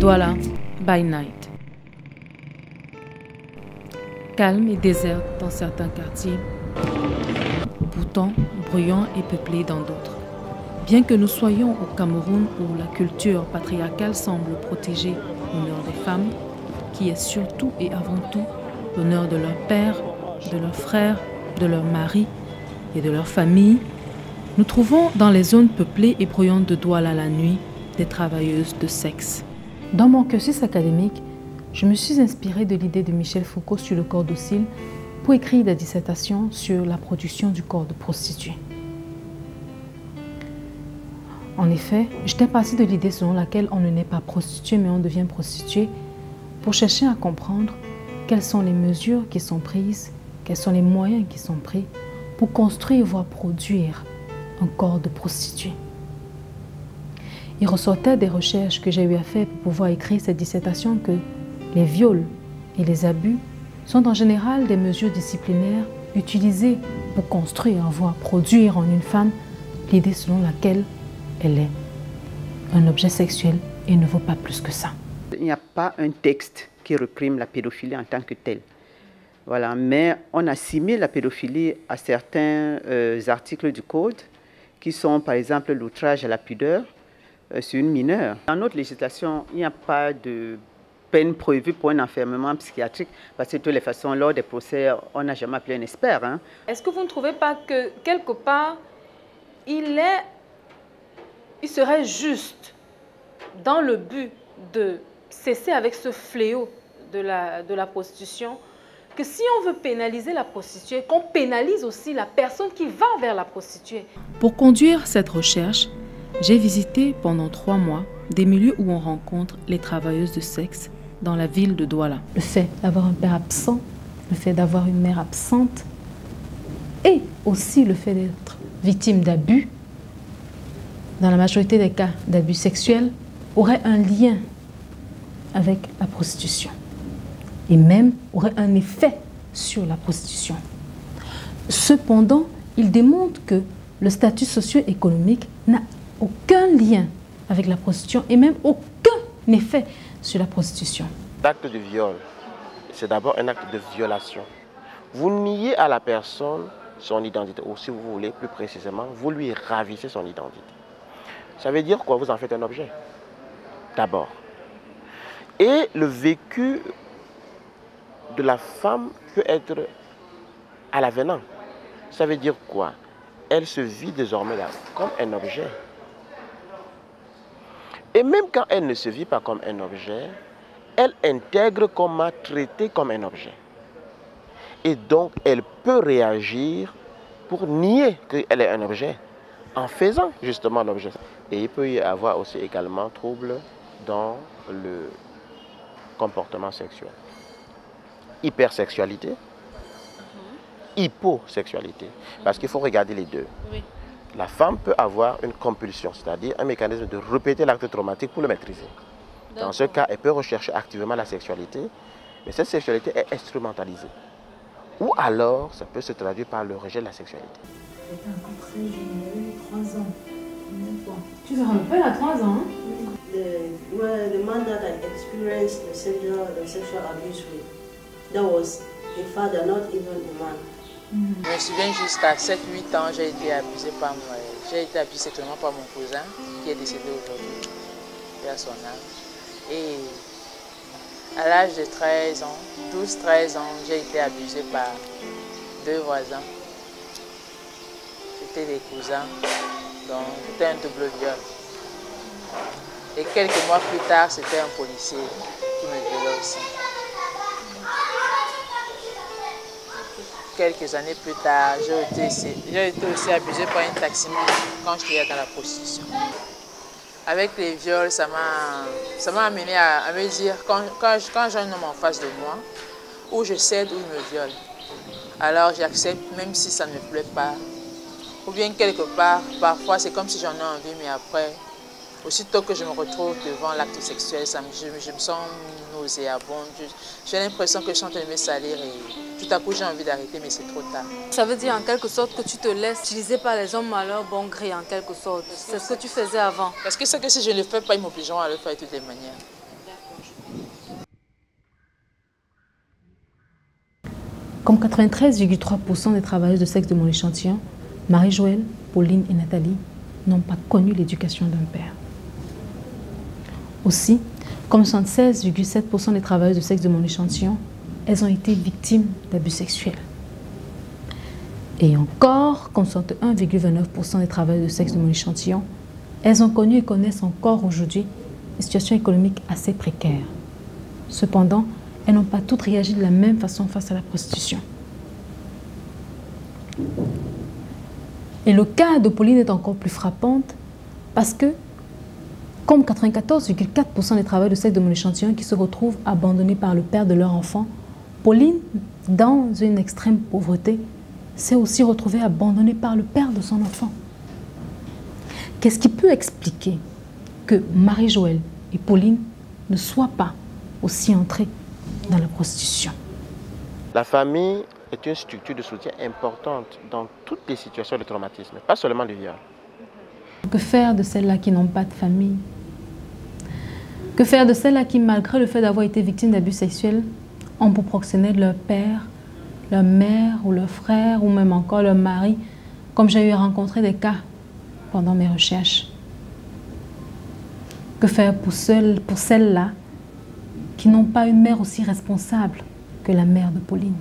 Douala by night. Calme et déserte dans certains quartiers, pourtant bruyant et peuplé dans d'autres. Bien que nous soyons au Cameroun où la culture patriarcale semble protéger l'honneur des femmes, qui est surtout et avant tout l'honneur de leur père, de leurs frères, de leur mari et de leur famille, nous trouvons dans les zones peuplées et bruyantes de Douala la nuit des travailleuses de sexe. Dans mon cursus académique, je me suis inspirée de l'idée de Michel Foucault sur le corps docile pour écrire des dissertations sur la production du corps de prostituée. En effet, j'étais partie de l'idée selon laquelle on ne naît pas prostitué mais on devient prostitué pour chercher à comprendre quelles sont les mesures qui sont prises, quels sont les moyens qui sont pris pour construire voire produire un corps de prostituée. Il ressortait des recherches que j'ai eu à faire pour pouvoir écrire cette dissertation que les viols et les abus sont en général des mesures disciplinaires utilisées pour construire, voire produire en une femme l'idée selon laquelle elle est un objet sexuel et ne vaut pas plus que ça. Il n'y a pas un texte qui réprime la pédophilie en tant que telle. Voilà, mais on assimile la pédophilie à certains articles du Code qui sont par exemple l'outrage à la pudeur sur une mineure. Dans notre législation, il n'y a pas de peine prévue pour un enfermement psychiatrique parce que de toutes les façons, lors des procès, on n'a jamais appelé un expert. Hein. Est-ce que vous ne trouvez pas que quelque part, il serait juste dans le but de cesser avec ce fléau de la prostitution, que si on veut pénaliser la prostituée, qu'on pénalise aussi la personne qui va vers la prostituée? Pour conduire cette recherche, j'ai visité pendant 3 mois des milieux où on rencontre les travailleuses de sexe dans la ville de Douala. Le fait d'avoir un père absent, le fait d'avoir une mère absente et aussi le fait d'être victime d'abus, dans la majorité des cas d'abus sexuels, aurait un lien avec la prostitution et même aurait un effet sur la prostitution. Cependant, il démontre que le statut socio-économique n'a aucun lien avec la prostitution et même aucun effet sur la prostitution. L'acte de viol, c'est d'abord un acte de violation. Vous niez à la personne son identité, ou si vous voulez plus précisément, vous lui ravissez son identité. Ça veut dire quoi? Vous en faites un objet, d'abord. Et le vécu de la femme peut être à l'avenant. Ça veut dire quoi? Elle se vit désormais là comme un objet. Et même quand elle ne se vit pas comme un objet, elle intègre qu'on m'a traité comme un objet. Et donc, elle peut réagir pour nier qu'elle est un objet, en faisant justement l'objet. Et il peut y avoir aussi également trouble dans le comportement sexuel. Hypersexualité, hyposexualité. Parce qu'il faut regarder les deux. Oui. La femme peut avoir une compulsion, c'est-à-dire un mécanisme de répéter l'acte traumatique pour le maîtriser. Dans ce cas, elle peut rechercher activement la sexualité, mais cette sexualité est instrumentalisée. Ou alors, ça peut se traduire par le rejet de la sexualité. J'étais encore très jeune, j'avais 3 ans. Tu te rappelles à 3 ans? The man that I experienced the sexual abuse with, that was a father, not even a man. Je me souviens jusqu'à 7-8 ans, j'ai été abusée sexuellement par mon cousin qui est décédé aujourd'hui, à son âge. Et à l'âge de 13 ans, 12-13 ans, j'ai été abusée par 2 voisins. C'était des cousins, donc c'était un double viol. Et quelques mois plus tard, c'était un policier qui me violait aussi. Quelques années plus tard, j'ai été aussi abusée par un taximan quand j'étais dans la prostitution. Avec les viols, ça m'a amené à me dire, quand j'ai un homme en face de moi, ou je cède ou il me viole, alors j'accepte même si ça ne me plaît pas. Ou bien quelque part, parfois c'est comme si j'en ai envie, mais après, aussitôt que je me retrouve devant l'acte sexuel, je me sens nauséabonde. J'ai l'impression que je suis en train de me salir et tout à coup j'ai envie d'arrêter, mais c'est trop tard. Ça veut dire en quelque sorte que tu te laisses utiliser par les hommes à leur bon gré, en quelque sorte. C'est ce que tu faisais avant. Parce que c'est que si je ne le fais pas, ils m'obligeront à le faire de toutes les manières. Comme 93,3% des travailleuses de sexe de mon échantillon, Marie-Joëlle, Pauline et Nathalie n'ont pas connu l'éducation d'un père. Aussi, comme 76,7% des travailleuses de sexe de mon échantillon, elles ont été victimes d'abus sexuels. Et encore, comme 61,29% des travailleuses de sexe de mon échantillon, elles ont connu et connaissent encore aujourd'hui une situation économique assez précaire. Cependant, elles n'ont pas toutes réagi de la même façon face à la prostitution. Et le cas de Pauline est encore plus frappant parce que, comme 94,4% des travailleurs de sexe de mon échantillon qui se retrouvent abandonnés par le père de leur enfant, Pauline, dans une extrême pauvreté, s'est aussi retrouvée abandonnée par le père de son enfant. Qu'est-ce qui peut expliquer que Marie-Joëlle et Pauline ne soient pas aussi entrées dans la prostitution? La famille est une structure de soutien importante dans toutes les situations de traumatisme, pas seulement de viol. Que faire de celles-là qui n'ont pas de famille? Que faire de celles-là qui, malgré le fait d'avoir été victimes d'abus sexuels, ont pour proxénète leur père, leur mère ou leur frère ou même encore leur mari, comme j'ai eu à rencontrer des cas pendant mes recherches? Que faire pour celles-là qui n'ont pas une mère aussi responsable que la mère de Pauline?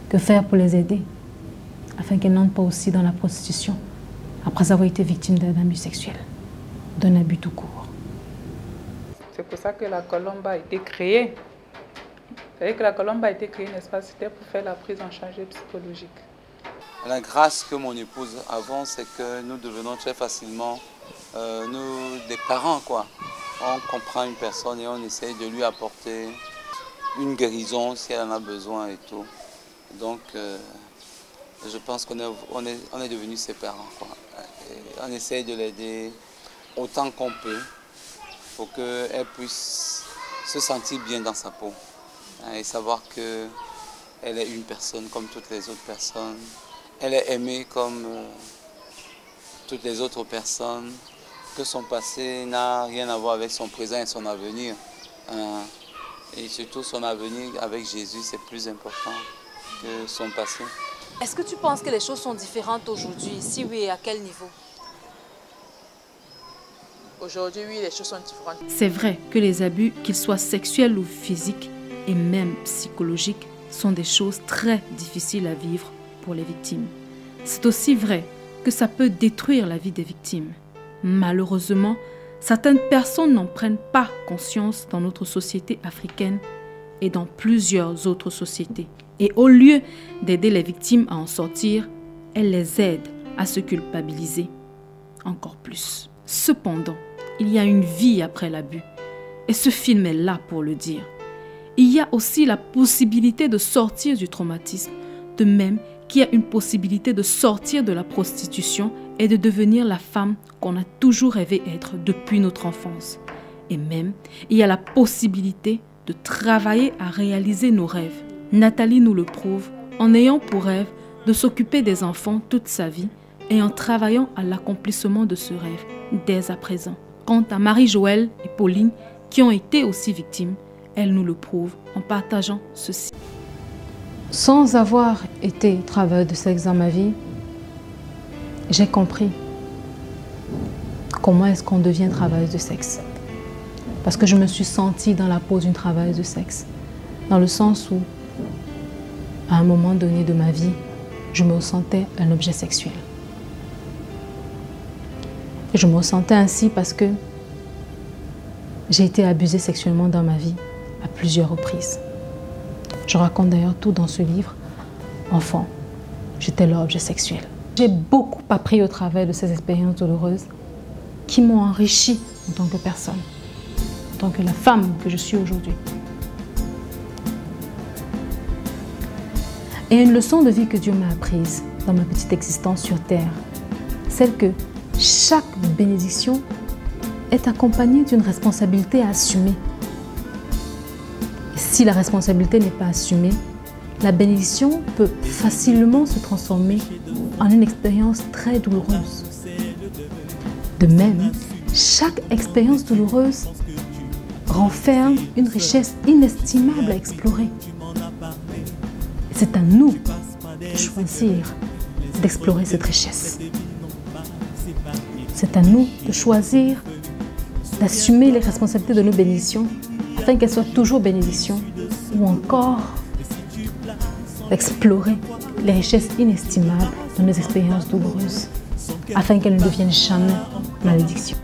Que faire pour les aider afin qu'elles n'entrent pas aussi dans la prostitution après avoir été victimes d'un abus sexuel, d'un abus tout court? C'est pour ça que la Colombe a été créée. Vous savez que la Colombe a été créée, n'est-ce pas? C'était pour faire la prise en charge psychologique. La grâce que mon épouse avons, c'est que nous devenons très facilement nous, des parents, quoi. On comprend une personne et on essaye de lui apporter une guérison si elle en a besoin et tout. Donc, je pense qu'on est devenus ses parents, quoi. Et on essaye de l'aider autant qu'on peut pour qu'elle puisse se sentir bien dans sa peau et savoir qu'elle est une personne comme toutes les autres personnes. Elle est aimée comme toutes les autres personnes, que son passé n'a rien à voir avec son présent et son avenir. Et surtout son avenir avec Jésus, c'est plus important que son passé. Est-ce que tu penses que les choses sont différentes aujourd'hui? Si oui, à quel niveau? Aujourd'hui, oui, les choses sont différentes. C'est vrai que les abus, qu'ils soient sexuels ou physiques et même psychologiques, sont des choses très difficiles à vivre pour les victimes. C'est aussi vrai que ça peut détruire la vie des victimes. Malheureusement, certaines personnes n'en prennent pas conscience dans notre société africaine et dans plusieurs autres sociétés. Et au lieu d'aider les victimes à en sortir, elles les aident à se culpabiliser encore plus. Cependant, il y a une vie après l'abus et ce film est là pour le dire. Il y a aussi la possibilité de sortir du traumatisme, de même qu'il y a une possibilité de sortir de la prostitution et de devenir la femme qu'on a toujours rêvé être depuis notre enfance. Et même, il y a la possibilité de travailler à réaliser nos rêves. Nathalie nous le prouve en ayant pour rêve de s'occuper des enfants toute sa vie et en travaillant à l'accomplissement de ce rêve dès à présent. Quant à Marie-Joëlle et Pauline, qui ont été aussi victimes, elles nous le prouvent en partageant ceci. Sans avoir été travailleuse de sexe dans ma vie, j'ai compris comment est-ce qu'on devient travailleuse de sexe. Parce que je me suis sentie dans la peau d'une travailleuse de sexe. Dans le sens où, à un moment donné de ma vie, je me sentais un objet sexuel. Et je me sentais ainsi parce que j'ai été abusée sexuellement dans ma vie à plusieurs reprises. Je raconte d'ailleurs tout dans ce livre. Enfant, j'étais leur objet sexuel. J'ai beaucoup appris au travers de ces expériences douloureuses qui m'ont enrichie en tant que personne, en tant que la femme que je suis aujourd'hui. Et une leçon de vie que Dieu m'a apprise dans ma petite existence sur terre, celle que chaque bénédiction est accompagnée d'une responsabilité à assumer. Si la responsabilité n'est pas assumée, la bénédiction peut facilement se transformer en une expérience très douloureuse. De même, chaque expérience douloureuse renferme une richesse inestimable à explorer. C'est à nous de choisir d'explorer cette richesse. C'est à nous de choisir d'assumer les responsabilités de nos bénédictions afin qu'elles soient toujours bénédictions ou encore d'explorer les richesses inestimables de nos expériences douloureuses afin qu'elles ne deviennent jamais malédiction.